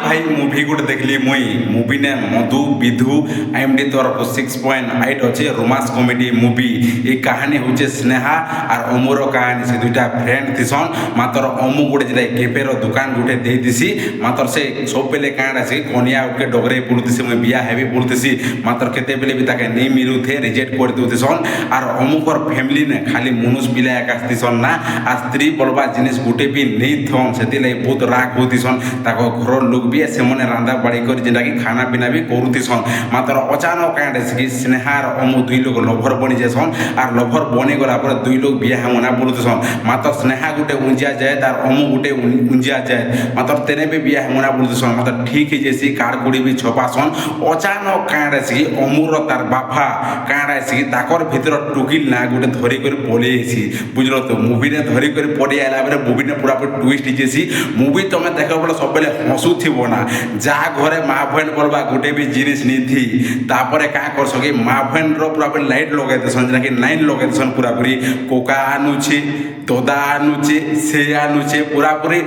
ভাই মুভি গোটে দেখলি মুই মুভি নে মধু বিধু IMDb তরফ 6.8 আছে রোমান্স কমেডি মুভি। এই কাহিনী হচ্ছে স্নেহা আর অমুর কাহিনী। সে দুইটা ফ্রেন্ড থিসন, মাত্র অমু গোটে যেটা কেফের দোকান গোটে দিয়ে দিছি। মাত্র সে সববেলে কাণ আছে কনিয়া উঠকে ডগরে পড়ুতেছি, মুই বিয়া হেবি পড়ুতেছি। মাত্র কেতেবেলে বি তাকে নেই মিরুথে রিজেক্ট করে দিতেছন। আর অমুকর ফ্যামিলি নে খালি মনুষ পিলা একা দিছন না, আর স্ত্রী বলবা জিনিস গোটে বি নেই থন। সেলাই বহুত রাগ হতিছন। তাকে ঘর লোক বি সেমনে রান্ধা বাড়ি করে যেটাকি খানা পিনা বি করুতিছন। মাত্র অচানক কাঁড কি স্নেহার অমু দুই লোক লভর বনি যাসন। আর লভর বনি গলা পরে দুই লোক বিয়া হেমনা পড়ুতেছন। মাত্র স্নেহা গোটে উঞ্জিয়া যায়, তার অমু গোটে উঞ্জিয়া যায়। মাত্র তেনে বি বিয়া হেমনা পড়ুতেছন। মাত্র ঠিক হয়ে যাইছি, কার কুড়ি বি ছপাসন। অচানক কাঁড আসি অমুর তার বাপা কাঁড আসি তাকর ভিতর টুকিল না গোটে ধরি করে পলিয়েছি। বুঝল তো, মুভিনে ধরি করে পড়ি আইলা বেলে মুভিনে পুরাপুরি টুইস্ট হয়েছি। মুভি তুমি দেখা বলে সববেলে হসুথিব না। যা ঘরে মা ভেন বলবা গোটে বি জিনিস নিধি, তারপরে কাঁ করছ কি মা ভেনর পুরাপুরি লাইট লগাই দেসন, যেটাকি নাইন লগাই দেসন। পুরাপুরি কোকা আনুছি, তোদা আনুছে, সে আনুছে, পুরাপুরি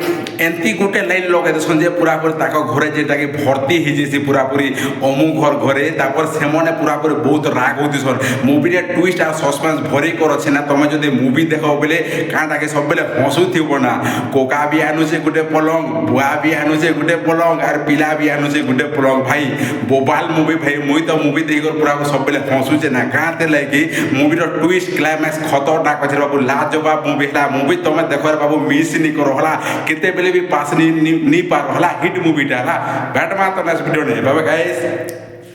এমতি গোটে লাইন লগাই দেসন যে পুরাপুরি তাক ঘরে যেটাকি ভর্তি হয়ে যাইছি পুরাপুরি অমু ঘরে। তারপর সেমনে পুরাপুরি বহুত রাগ হতিছন। মুভিরে টুইস্ট আর সসপেন্স ভরি করছে না। তুমি যদি মুভি দেখো বলে কাঁটাকে সববেলে হসুথিব না। কোকা বি আনুছে গোটে পলং, বুয়া বি আনুছে গোটে পলং, আর পিলা বি আনুছে গোটে পলং। ভাই বোবাল মুভি ভাই, মুই তো মুভি দেখি পুরা সববেলে হসুছে না। কাঁতে লাগি মুভির টুইস্ট ক্লাইম্যাক্স খতরনাক আছে বাবু, লাজবাব মুভি হলা। মুভি তুমি দেখো বাবু মিস নি কর হলা, কেতেবেলে বি পাস নি পার হলা। হিট মুভিটা হলা। ব্যাট মা তো নেক্সট ভিডিও নে বাবা গাইস।